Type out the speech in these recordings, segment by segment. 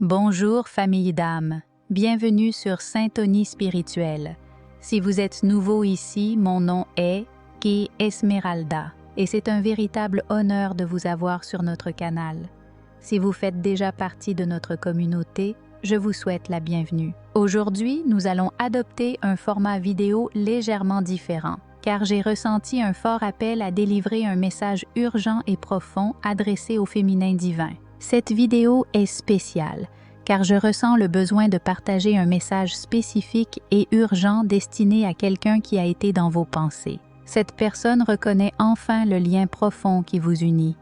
Bonjour famille d'âmes, bienvenue sur Syntonie spirituelle. Si vous êtes nouveau ici, mon nom est Kay Esmeralda et c'est un véritable honneur de vous avoir sur notre canal. Si vous faites déjà partie de notre communauté, je vous souhaite la bienvenue. Aujourd'hui, nous allons adopter un format vidéo légèrement différent, car j'ai ressenti un fort appel à délivrer un message urgent et profond adressé au féminin divin. Cette vidéo est spéciale, car je ressens le besoin de partager un message spécifique et urgent destiné à quelqu'un qui a été dans vos pensées. Cette personne reconnaît enfin le lien profond qui vous unit.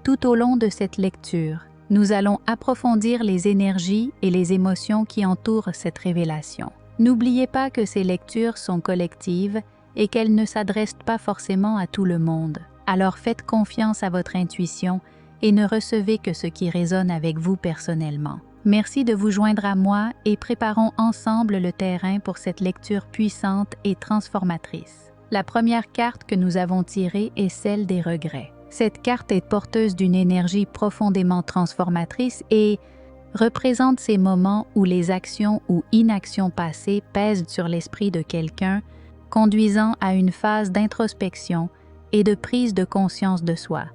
Tout au long de cette lecture, nous allons approfondir les énergies et les émotions qui entourent cette révélation. N'oubliez pas que ces lectures sont collectives et qu'elles ne s'adressent pas forcément à tout le monde. Alors faites confiance à votre intuition et ne recevez que ce qui résonne avec vous personnellement. Merci de vous joindre à moi et préparons ensemble le terrain pour cette lecture puissante et transformatrice. La première carte que nous avons tirée est celle des regrets. Cette carte est porteuse d'une énergie profondément transformatrice et représente ces moments où les actions ou inactions passées pèsent sur l'esprit de quelqu'un, conduisant à une phase d'introspection et de prise de conscience de soi.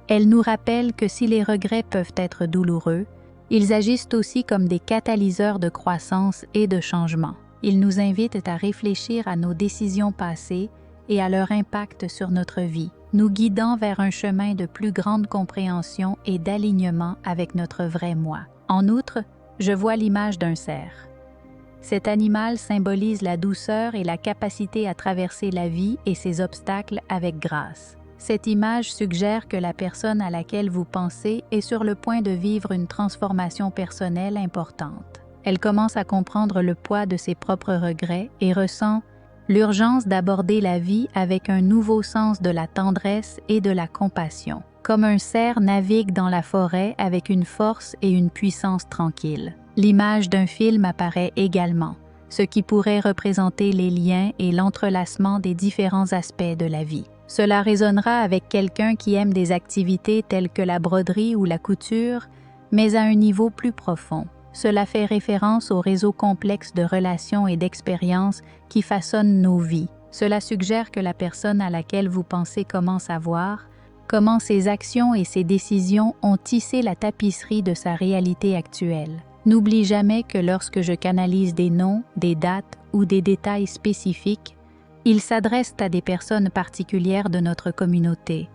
Elle nous rappelle que si les regrets peuvent être douloureux, ils agissent aussi comme des catalyseurs de croissance et de changement. Ils nous invitent à réfléchir à nos décisions passées et à leur impact sur notre vie, nous guidant vers un chemin de plus grande compréhension et d'alignement avec notre vrai moi. En outre, je vois l'image d'un cerf. Cet animal symbolise la douceur et la capacité à traverser la vie et ses obstacles avec grâce. Cette image suggère que la personne à laquelle vous pensez est sur le point de vivre une transformation personnelle importante. Elle commence à comprendre le poids de ses propres regrets et ressent l'urgence d'aborder la vie avec un nouveau sens de la tendresse et de la compassion. Comme un cerf navigue dans la forêt avec une force et une puissance tranquille. L'image d'un film apparaît également, ce qui pourrait représenter les liens et l'entrelacement des différents aspects de la vie. Cela résonnera avec quelqu'un qui aime des activités telles que la broderie ou la couture, mais à un niveau plus profond. Cela fait référence au réseau complexe de relations et d'expériences qui façonnent nos vies. Cela suggère que la personne à laquelle vous pensez commence à voir comment ses actions et ses décisions ont tissé la tapisserie de sa réalité actuelle. N'oublie jamais que lorsque je canalise des noms, des dates ou des détails spécifiques, ils s'adressent à des personnes particulières de notre communauté.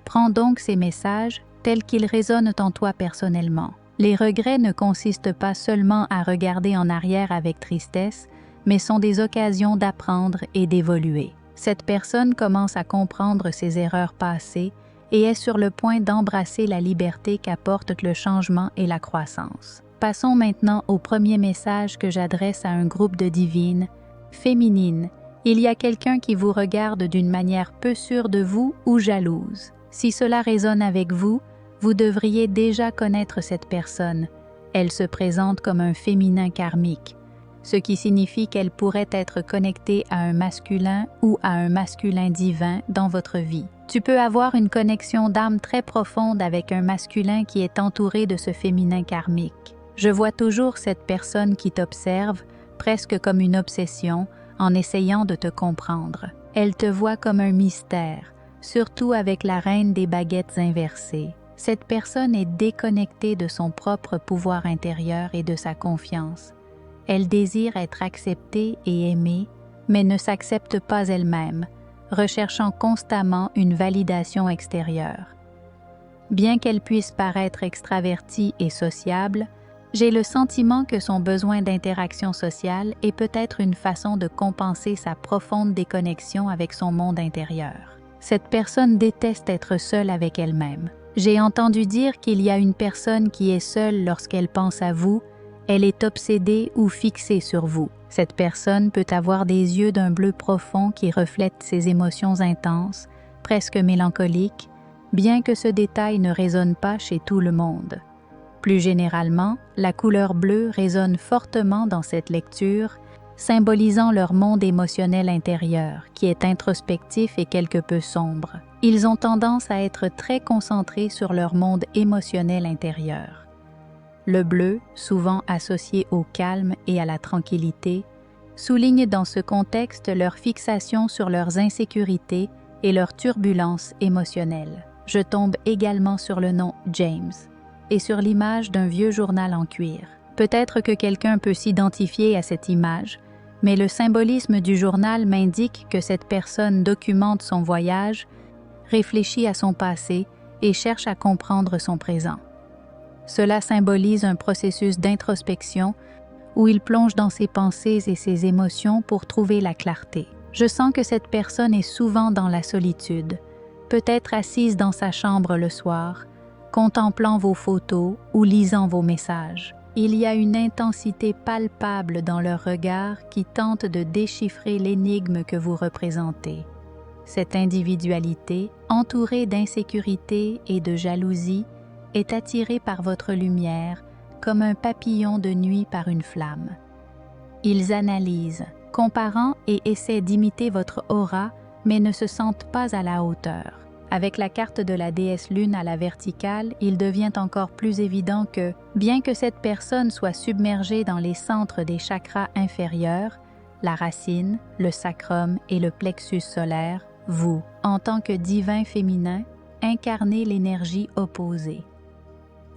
Prends donc ces messages tels qu'ils résonnent en toi personnellement. Les regrets ne consistent pas seulement à regarder en arrière avec tristesse, mais sont des occasions d'apprendre et d'évoluer. Cette personne commence à comprendre ses erreurs passées et est sur le point d'embrasser la liberté qu'apportent le changement et la croissance. Passons maintenant au premier message que j'adresse à un groupe de divines, féminines. Il y a quelqu'un qui vous regarde d'une manière peu sûre de vous ou jalouse. Si cela résonne avec vous, vous devriez déjà connaître cette personne. Elle se présente comme un féminin karmique, ce qui signifie qu'elle pourrait être connectée à un masculin ou à un masculin divin dans votre vie. Tu peux avoir une connexion d'âme très profonde avec un masculin qui est entouré de ce féminin karmique. Je vois toujours cette personne qui t'observe, presque comme une obsession, en essayant de te comprendre. Elle te voit comme un mystère, surtout avec la reine des baguettes inversées. Cette personne est déconnectée de son propre pouvoir intérieur et de sa confiance. Elle désire être acceptée et aimée, mais ne s'accepte pas elle-même, recherchant constamment une validation extérieure. Bien qu'elle puisse paraître extravertie et sociable, j'ai le sentiment que son besoin d'interaction sociale est peut-être une façon de compenser sa profonde déconnexion avec son monde intérieur. Cette personne déteste être seule avec elle-même. J'ai entendu dire qu'il y a une personne qui est seule lorsqu'elle pense à vous, elle est obsédée ou fixée sur vous. Cette personne peut avoir des yeux d'un bleu profond qui reflètent ses émotions intenses, presque mélancoliques, bien que ce détail ne résonne pas chez tout le monde. Plus généralement, la couleur bleue résonne fortement dans cette lecture, symbolisant leur monde émotionnel intérieur, qui est introspectif et quelque peu sombre. Ils ont tendance à être très concentrés sur leur monde émotionnel intérieur. Le bleu, souvent associé au calme et à la tranquillité, souligne dans ce contexte leur fixation sur leurs insécurités et leur turbulence émotionnelle. Je tombe également sur le nom James et sur l'image d'un vieux journal en cuir. Peut-être que quelqu'un peut s'identifier à cette image, mais le symbolisme du journal m'indique que cette personne documente son voyage, réfléchit à son passé et cherche à comprendre son présent. Cela symbolise un processus d'introspection où il plonge dans ses pensées et ses émotions pour trouver la clarté. Je sens que cette personne est souvent dans la solitude, peut-être assise dans sa chambre le soir, contemplant vos photos ou lisant vos messages. Il y a une intensité palpable dans leur regard qui tente de déchiffrer l'énigme que vous représentez. Cette individualité, entourée d'insécurité et de jalousie, est attirée par votre lumière comme un papillon de nuit par une flamme. Ils analysent, comparant et essaient d'imiter votre aura, mais ne se sentent pas à la hauteur. Avec la carte de la déesse Lune à la verticale, il devient encore plus évident que, bien que cette personne soit submergée dans les centres des chakras inférieurs, la racine, le sacrum et le plexus solaire, vous, en tant que divin féminin, incarnez l'énergie opposée.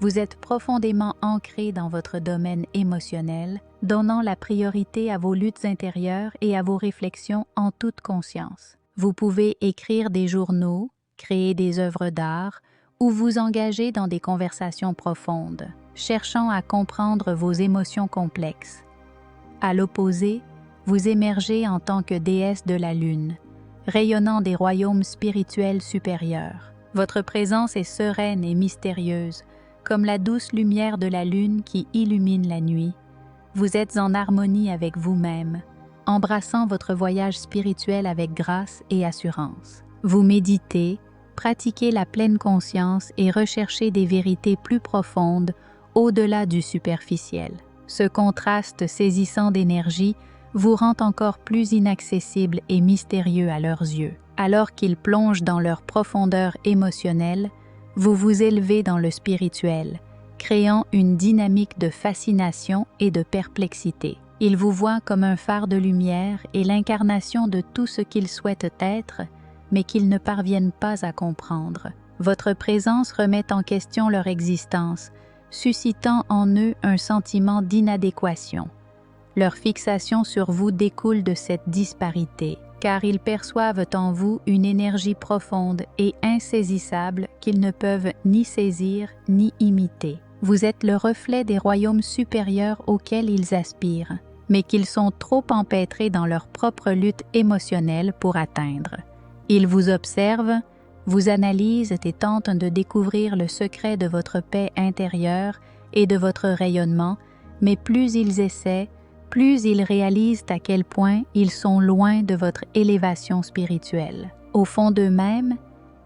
Vous êtes profondément ancré dans votre domaine émotionnel, donnant la priorité à vos luttes intérieures et à vos réflexions en toute conscience. Vous pouvez écrire des journaux, créer des œuvres d'art ou vous engager dans des conversations profondes, cherchant à comprendre vos émotions complexes. À l'opposé, vous émergez en tant que déesse de la Lune, rayonnant des royaumes spirituels supérieurs. Votre présence est sereine et mystérieuse, comme la douce lumière de la Lune qui illumine la nuit. Vous êtes en harmonie avec vous-même, embrassant votre voyage spirituel avec grâce et assurance. Vous méditez, pratiquez la pleine conscience et recherchez des vérités plus profondes au-delà du superficiel. Ce contraste saisissant d'énergie vous rend encore plus inaccessible et mystérieux à leurs yeux. Alors qu'ils plongent dans leur profondeur émotionnelle, vous vous élevez dans le spirituel, créant une dynamique de fascination et de perplexité. Ils vous voient comme un phare de lumière et l'incarnation de tout ce qu'ils souhaitent être, mais qu'ils ne parviennent pas à comprendre. Votre présence remet en question leur existence, suscitant en eux un sentiment d'inadéquation. Leur fixation sur vous découle de cette disparité, car ils perçoivent en vous une énergie profonde et insaisissable qu'ils ne peuvent ni saisir ni imiter. Vous êtes le reflet des royaumes supérieurs auxquels ils aspirent, mais qu'ils sont trop empêtrés dans leur propre lutte émotionnelle pour atteindre. Ils vous observent, vous analysent et tentent de découvrir le secret de votre paix intérieure et de votre rayonnement, mais plus ils essaient, plus ils réalisent à quel point ils sont loin de votre élévation spirituelle. Au fond d'eux-mêmes,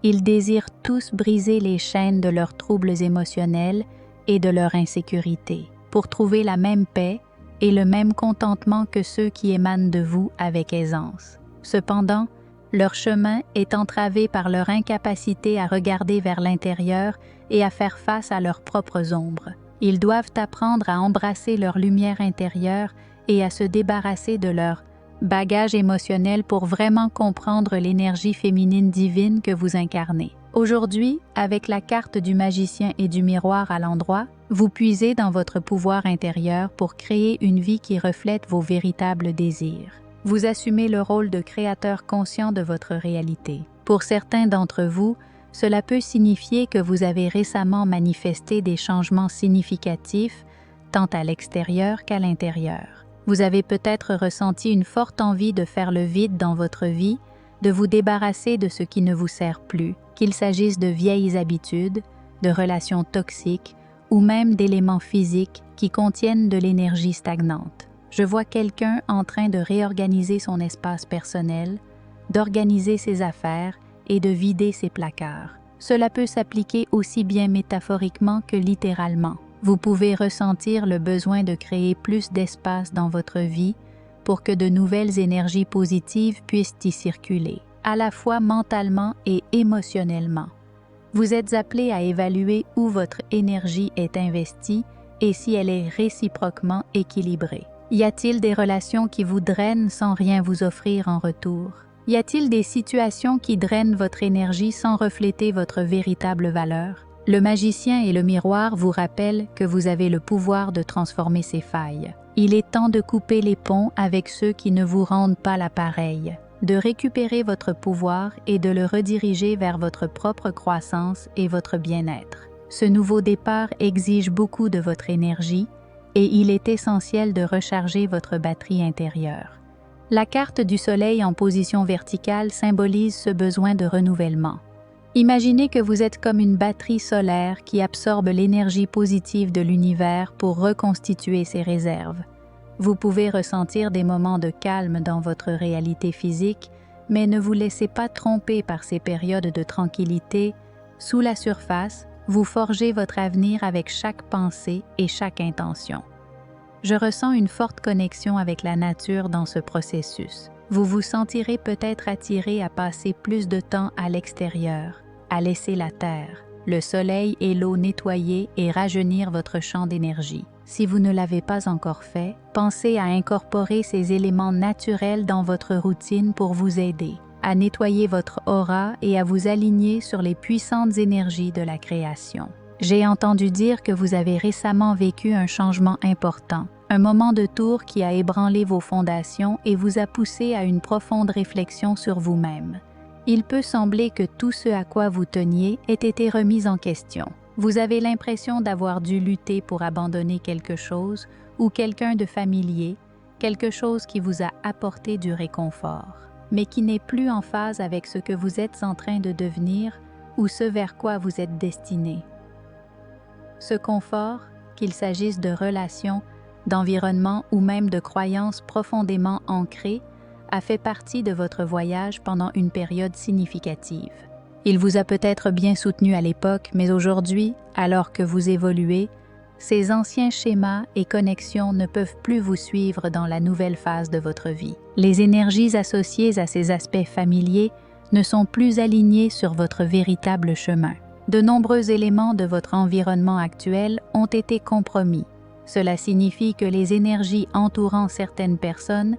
ils désirent tous briser les chaînes de leurs troubles émotionnels et de leur insécurité, pour trouver la même paix et le même contentement que ceux qui émanent de vous avec aisance. Cependant, leur chemin est entravé par leur incapacité à regarder vers l'intérieur et à faire face à leurs propres ombres. Ils doivent apprendre à embrasser leur lumière intérieure et à se débarrasser de leur bagage émotionnel pour vraiment comprendre l'énergie féminine divine que vous incarnez. Aujourd'hui, avec la carte du magicien et du miroir à l'endroit, vous puisez dans votre pouvoir intérieur pour créer une vie qui reflète vos véritables désirs. Vous assumez le rôle de créateur conscient de votre réalité. Pour certains d'entre vous, cela peut signifier que vous avez récemment manifesté des changements significatifs, tant à l'extérieur qu'à l'intérieur. Vous avez peut-être ressenti une forte envie de faire le vide dans votre vie, de vous débarrasser de ce qui ne vous sert plus, qu'il s'agisse de vieilles habitudes, de relations toxiques ou même d'éléments physiques qui contiennent de l'énergie stagnante. Je vois quelqu'un en train de réorganiser son espace personnel, d'organiser ses affaires et de vider ses placards. Cela peut s'appliquer aussi bien métaphoriquement que littéralement. Vous pouvez ressentir le besoin de créer plus d'espace dans votre vie pour que de nouvelles énergies positives puissent y circuler, à la fois mentalement et émotionnellement. Vous êtes appelé à évaluer où votre énergie est investie et si elle est réciproquement équilibrée? Y a-t-il des relations qui vous drainent sans rien vous offrir en retour? Y a-t-il des situations qui drainent votre énergie sans refléter votre véritable valeur? Le magicien et le miroir vous rappellent que vous avez le pouvoir de transformer ces failles. Il est temps de couper les ponts avec ceux qui ne vous rendent pas l'appareil, de récupérer votre pouvoir et de le rediriger vers votre propre croissance et votre bien-être. Ce nouveau départ exige beaucoup de votre énergie et il est essentiel de recharger votre batterie intérieure. La carte du soleil en position verticale symbolise ce besoin de renouvellement. Imaginez que vous êtes comme une batterie solaire qui absorbe l'énergie positive de l'univers pour reconstituer ses réserves. Vous pouvez ressentir des moments de calme dans votre réalité physique, mais ne vous laissez pas tromper par ces périodes de tranquillité. Sous la surface, vous forgez votre avenir avec chaque pensée et chaque intention. Je ressens une forte connexion avec la nature dans ce processus. Vous vous sentirez peut-être attiré à passer plus de temps à l'extérieur, à laisser la terre, le soleil et l'eau nettoyer et rajeunir votre champ d'énergie. Si vous ne l'avez pas encore fait, pensez à incorporer ces éléments naturels dans votre routine pour vous aider à nettoyer votre aura et à vous aligner sur les puissantes énergies de la création. J'ai entendu dire que vous avez récemment vécu un changement important, un moment de tour qui a ébranlé vos fondations et vous a poussé à une profonde réflexion sur vous-même. Il peut sembler que tout ce à quoi vous teniez ait été remis en question. Vous avez l'impression d'avoir dû lutter pour abandonner quelque chose ou quelqu'un de familier, quelque chose qui vous a apporté du réconfort, mais qui n'est plus en phase avec ce que vous êtes en train de devenir ou ce vers quoi vous êtes destiné. Ce confort, qu'il s'agisse de relations, d'environnement ou même de croyances profondément ancrées, a fait partie de votre voyage pendant une période significative. Il vous a peut-être bien soutenu à l'époque, mais aujourd'hui, alors que vous évoluez, ces anciens schémas et connexions ne peuvent plus vous suivre dans la nouvelle phase de votre vie. Les énergies associées à ces aspects familiers ne sont plus alignées sur votre véritable chemin. De nombreux éléments de votre environnement actuel ont été compromis. Cela signifie que les énergies entourant certaines personnes,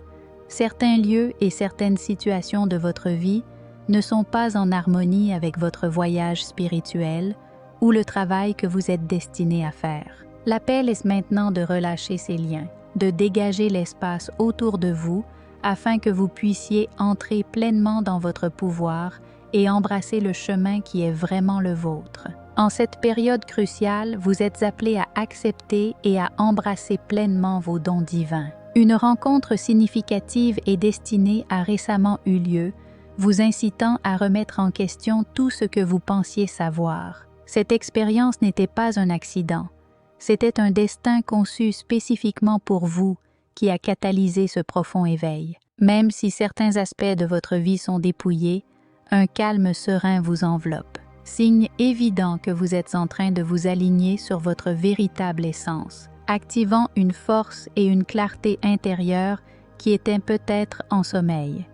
certains lieux et certaines situations de votre vie ne sont pas en harmonie avec votre voyage spirituel ou le travail que vous êtes destiné à faire. L'appel est maintenant de relâcher ces liens, de dégager l'espace autour de vous afin que vous puissiez entrer pleinement dans votre pouvoir et embrasser le chemin qui est vraiment le vôtre. En cette période cruciale, vous êtes appelés à accepter et à embrasser pleinement vos dons divins. Une rencontre significative et destinée a récemment eu lieu, vous incitant à remettre en question tout ce que vous pensiez savoir. Cette expérience n'était pas un accident, c'était un destin conçu spécifiquement pour vous qui a catalysé ce profond éveil. Même si certains aspects de votre vie sont dépouillés, un calme serein vous enveloppe. Signe évident que vous êtes en train de vous aligner sur votre véritable essence, activant une force et une clarté intérieure qui étaient peut-être en sommeil.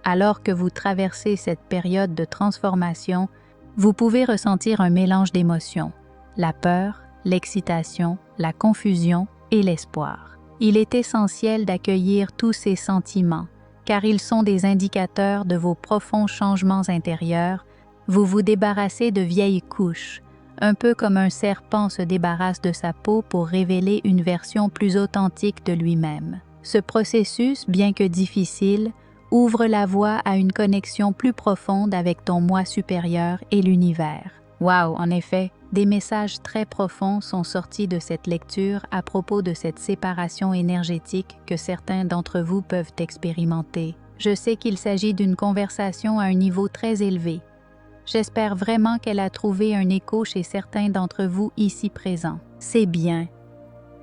Alors que vous traversez cette période de transformation, vous pouvez ressentir un mélange d'émotions, la peur, l'excitation, la confusion et l'espoir. Il est essentiel d'accueillir tous ces sentiments, car ils sont des indicateurs de vos profonds changements intérieurs. Vous vous débarrassez de vieilles couches, un peu comme un serpent se débarrasse de sa peau pour révéler une version plus authentique de lui-même. Ce processus, bien que difficile, ouvre la voie à une connexion plus profonde avec ton moi supérieur et l'univers. Wow, en effet, des messages très profonds sont sortis de cette lecture à propos de cette séparation énergétique que certains d'entre vous peuvent expérimenter. Je sais qu'il s'agit d'une conversation à un niveau très élevé. J'espère vraiment qu'elle a trouvé un écho chez certains d'entre vous ici présents. C'est bien.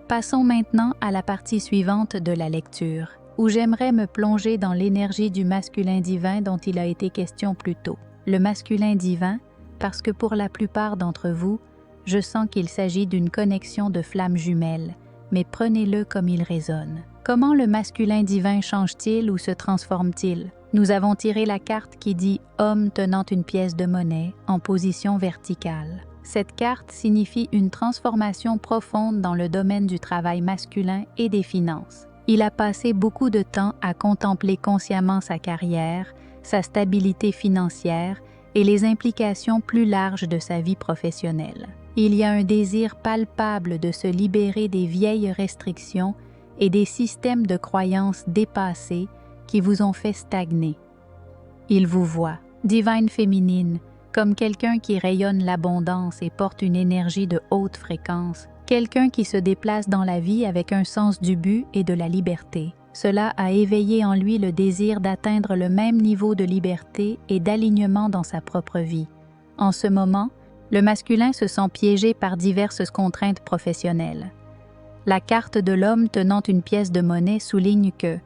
Passons maintenant à la partie suivante de la lecture, où j'aimerais me plonger dans l'énergie du masculin divin dont il a été question plus tôt. Le masculin divin, parce que pour la plupart d'entre vous, je sens qu'il s'agit d'une connexion de flammes jumelles, mais prenez-le comme il résonne. Comment le masculin divin change-t-il ou se transforme-t-il? Nous avons tiré la carte qui dit « homme tenant une pièce de monnaie en position verticale ». Cette carte signifie une transformation profonde dans le domaine du travail masculin et des finances. Il a passé beaucoup de temps à contempler consciemment sa carrière, sa stabilité financière et les implications plus larges de sa vie professionnelle. Il y a un désir palpable de se libérer des vieilles restrictions et des systèmes de croyances dépassés qui vous ont fait stagner. Il vous voit, divine féminine, comme quelqu'un qui rayonne l'abondance et porte une énergie de haute fréquence, quelqu'un qui se déplace dans la vie avec un sens du but et de la liberté. Cela a éveillé en lui le désir d'atteindre le même niveau de liberté et d'alignement dans sa propre vie. En ce moment, le masculin se sent piégé par diverses contraintes professionnelles. La carte de l'homme tenant une pièce de monnaie souligne que,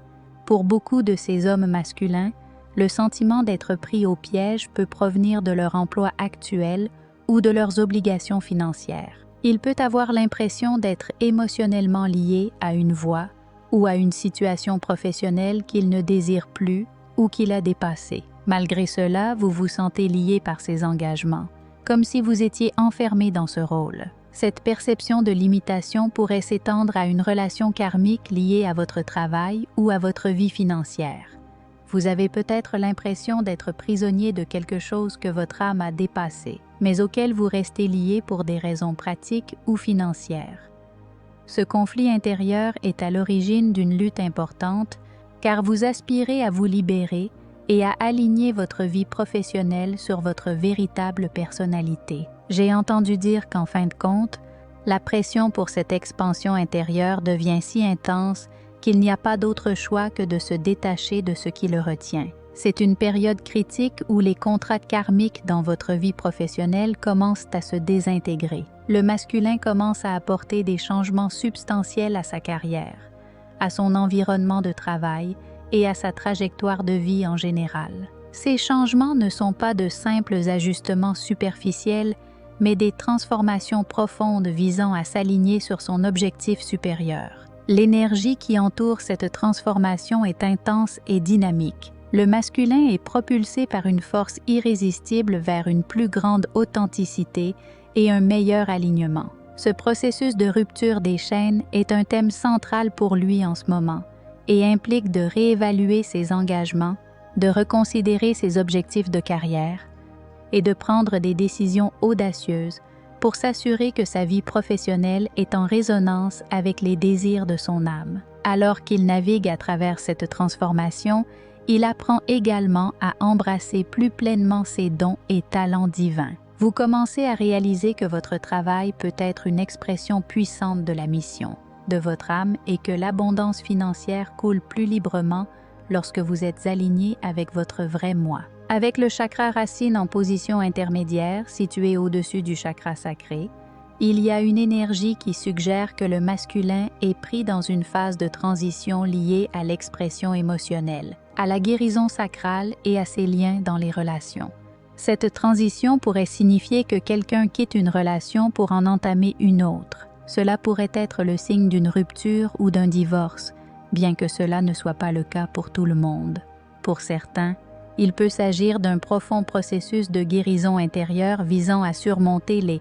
pour beaucoup de ces hommes masculins, le sentiment d'être pris au piège peut provenir de leur emploi actuel ou de leurs obligations financières. Il peut avoir l'impression d'être émotionnellement lié à une voie ou à une situation professionnelle qu'il ne désire plus ou qu'il a dépassée. Malgré cela, vous vous sentez lié par ces engagements, comme si vous étiez enfermé dans ce rôle. Cette perception de limitation pourrait s'étendre à une relation karmique liée à votre travail ou à votre vie financière. Vous avez peut-être l'impression d'être prisonnier de quelque chose que votre âme a dépassé, mais auquel vous restez lié pour des raisons pratiques ou financières. Ce conflit intérieur est à l'origine d'une lutte importante, car vous aspirez à vous libérer et à aligner votre vie professionnelle sur votre véritable personnalité. J'ai entendu dire qu'en fin de compte, la pression pour cette expansion intérieure devient si intense qu'il n'y a pas d'autre choix que de se détacher de ce qui le retient. C'est une période critique où les contrats karmiques dans votre vie professionnelle commencent à se désintégrer. Le masculin commence à apporter des changements substantiels à sa carrière, à son environnement de travail et à sa trajectoire de vie en général. Ces changements ne sont pas de simples ajustements superficiels, mais des transformations profondes visant à s'aligner sur son objectif supérieur. L'énergie qui entoure cette transformation est intense et dynamique. Le masculin est propulsé par une force irrésistible vers une plus grande authenticité et un meilleur alignement. Ce processus de rupture des chaînes est un thème central pour lui en ce moment et implique de réévaluer ses engagements, de reconsidérer ses objectifs de carrière et de prendre des décisions audacieuses pour s'assurer que sa vie professionnelle est en résonance avec les désirs de son âme. Alors qu'il navigue à travers cette transformation, il apprend également à embrasser plus pleinement ses dons et talents divins. Vous commencez à réaliser que votre travail peut être une expression puissante de la mission de votre âme et que l'abondance financière coule plus librement lorsque vous êtes aligné avec votre vrai moi. Avec le chakra racine en position intermédiaire, situé au-dessus du chakra sacré, il y a une énergie qui suggère que le masculin est pris dans une phase de transition liée à l'expression émotionnelle, à la guérison sacrale et à ses liens dans les relations. Cette transition pourrait signifier que quelqu'un quitte une relation pour en entamer une autre. Cela pourrait être le signe d'une rupture ou d'un divorce, bien que cela ne soit pas le cas pour tout le monde. Pour certains, il peut s'agir d'un profond processus de guérison intérieure visant à surmonter les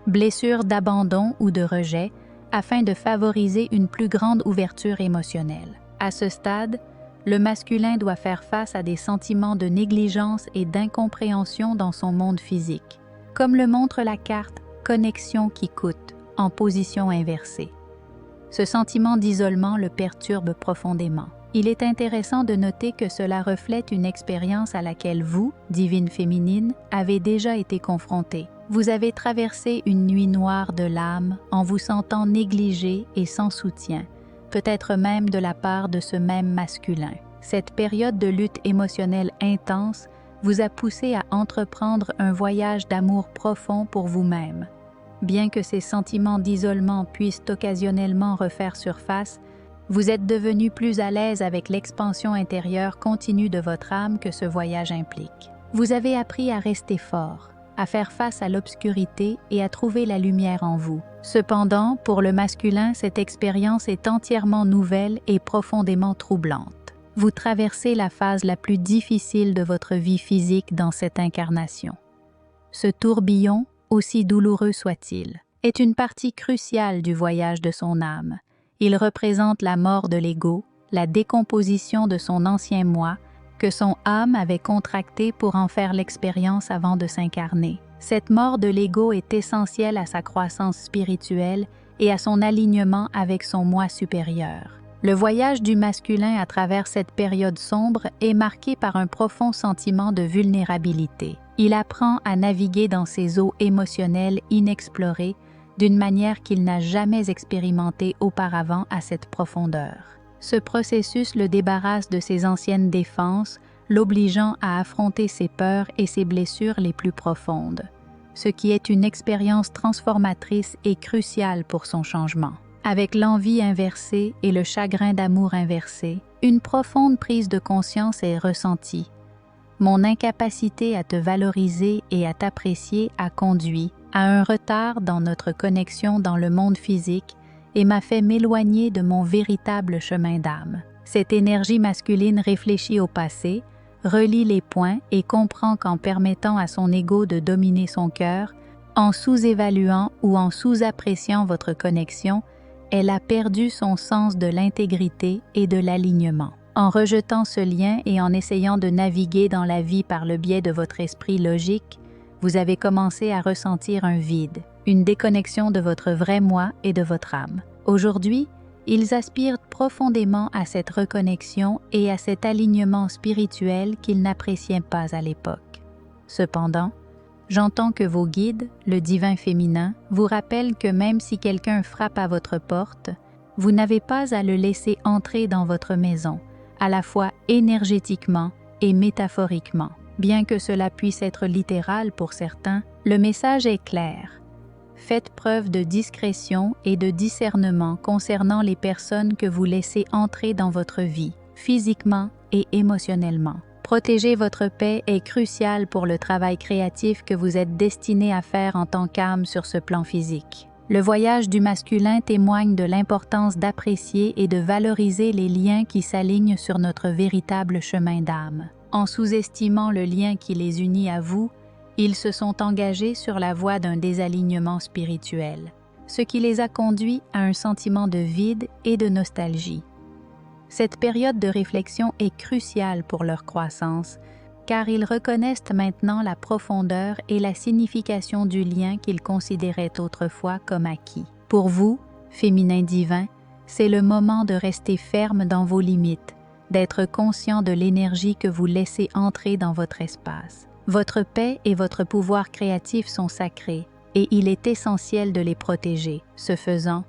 blessures d'abandon ou de rejet afin de favoriser une plus grande ouverture émotionnelle. À ce stade, le masculin doit faire face à des sentiments de négligence et d'incompréhension dans son monde physique, comme le montre la carte « Connexion qui coûte » en position inversée. Ce sentiment d'isolement le perturbe profondément. Il est intéressant de noter que cela reflète une expérience à laquelle vous, divine féminine, avez déjà été confrontée. Vous avez traversé une nuit noire de l'âme en vous sentant négligée et sans soutien, peut-être même de la part de ce même masculin. Cette période de lutte émotionnelle intense vous a poussé à entreprendre un voyage d'amour profond pour vous-même. Bien que ces sentiments d'isolement puissent occasionnellement refaire surface, vous êtes devenu plus à l'aise avec l'expansion intérieure continue de votre âme que ce voyage implique. Vous avez appris à rester fort, à faire face à l'obscurité et à trouver la lumière en vous. Cependant, pour le masculin, cette expérience est entièrement nouvelle et profondément troublante. Vous traversez la phase la plus difficile de votre vie physique dans cette incarnation. Ce tourbillon, aussi douloureux soit-il, est une partie cruciale du voyage de son âme. Il représente la mort de l'ego, la décomposition de son ancien moi, que son âme avait contracté pour en faire l'expérience avant de s'incarner. Cette mort de l'ego est essentielle à sa croissance spirituelle et à son alignement avec son moi supérieur. Le voyage du masculin à travers cette période sombre est marqué par un profond sentiment de vulnérabilité. Il apprend à naviguer dans ces eaux émotionnelles inexplorées d'une manière qu'il n'a jamais expérimentée auparavant à cette profondeur. Ce processus le débarrasse de ses anciennes défenses, l'obligeant à affronter ses peurs et ses blessures les plus profondes, ce qui est une expérience transformatrice et cruciale pour son changement. Avec l'envie inversée et le chagrin d'amour inversé, une profonde prise de conscience est ressentie. Mon incapacité à te valoriser et à t'apprécier a conduit à un retard dans notre connexion dans le monde physique et m'a fait m'éloigner de mon véritable chemin d'âme. Cette énergie masculine réfléchit au passé, relie les points et comprend qu'en permettant à son ego de dominer son cœur, en sous-évaluant ou en sous-appréciant votre connexion, elle a perdu son sens de l'intégrité et de l'alignement. En rejetant ce lien et en essayant de naviguer dans la vie par le biais de votre esprit logique, vous avez commencé à ressentir un vide, une déconnexion de votre vrai moi et de votre âme. Aujourd'hui, ils aspirent profondément à cette reconnexion et à cet alignement spirituel qu'ils n'appréciaient pas à l'époque. Cependant, j'entends que vos guides, le divin féminin, vous rappellent que même si quelqu'un frappe à votre porte, vous n'avez pas à le laisser entrer dans votre maison, à la fois énergétiquement et métaphoriquement. Bien que cela puisse être littéral pour certains, le message est clair. Faites preuve de discrétion et de discernement concernant les personnes que vous laissez entrer dans votre vie, physiquement et émotionnellement. Protéger votre paix est crucial pour le travail créatif que vous êtes destiné à faire en tant qu'âme sur ce plan physique. Le voyage du masculin témoigne de l'importance d'apprécier et de valoriser les liens qui s'alignent sur notre véritable chemin d'âme. En sous-estimant le lien qui les unit à vous, ils se sont engagés sur la voie d'un désalignement spirituel, ce qui les a conduits à un sentiment de vide et de nostalgie. Cette période de réflexion est cruciale pour leur croissance, car ils reconnaissent maintenant la profondeur et la signification du lien qu'ils considéraient autrefois comme acquis. Pour vous, féminin divin, c'est le moment de rester ferme dans vos limites, d'être conscient de l'énergie que vous laissez entrer dans votre espace. Votre paix et votre pouvoir créatif sont sacrés et il est essentiel de les protéger. Ce faisant,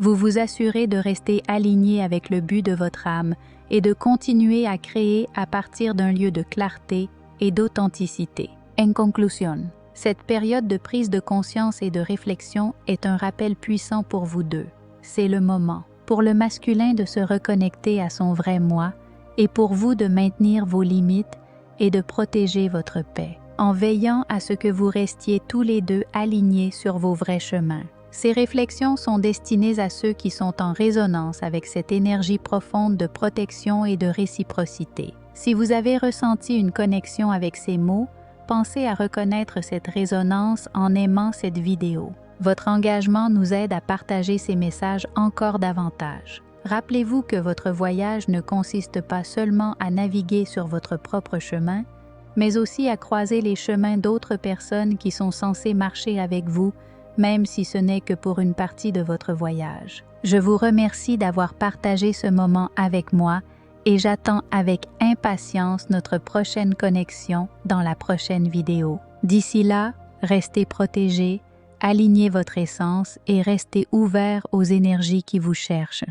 vous vous assurez de rester aligné avec le but de votre âme et de continuer à créer à partir d'un lieu de clarté et d'authenticité. En conclusion, cette période de prise de conscience et de réflexion est un rappel puissant pour vous deux. C'est le moment pour le masculin de se reconnecter à son vrai moi et pour vous de maintenir vos limites et de protéger votre paix, en veillant à ce que vous restiez tous les deux alignés sur vos vrais chemins. Ces réflexions sont destinées à ceux qui sont en résonance avec cette énergie profonde de protection et de réciprocité. Si vous avez ressenti une connexion avec ces mots, pensez à reconnaître cette résonance en aimant cette vidéo. Votre engagement nous aide à partager ces messages encore davantage. Rappelez-vous que votre voyage ne consiste pas seulement à naviguer sur votre propre chemin, mais aussi à croiser les chemins d'autres personnes qui sont censées marcher avec vous, même si ce n'est que pour une partie de votre voyage. Je vous remercie d'avoir partagé ce moment avec moi et j'attends avec impatience notre prochaine connexion dans la prochaine vidéo. D'ici là, restez protégés, alignez votre essence et restez ouverts aux énergies qui vous cherchent.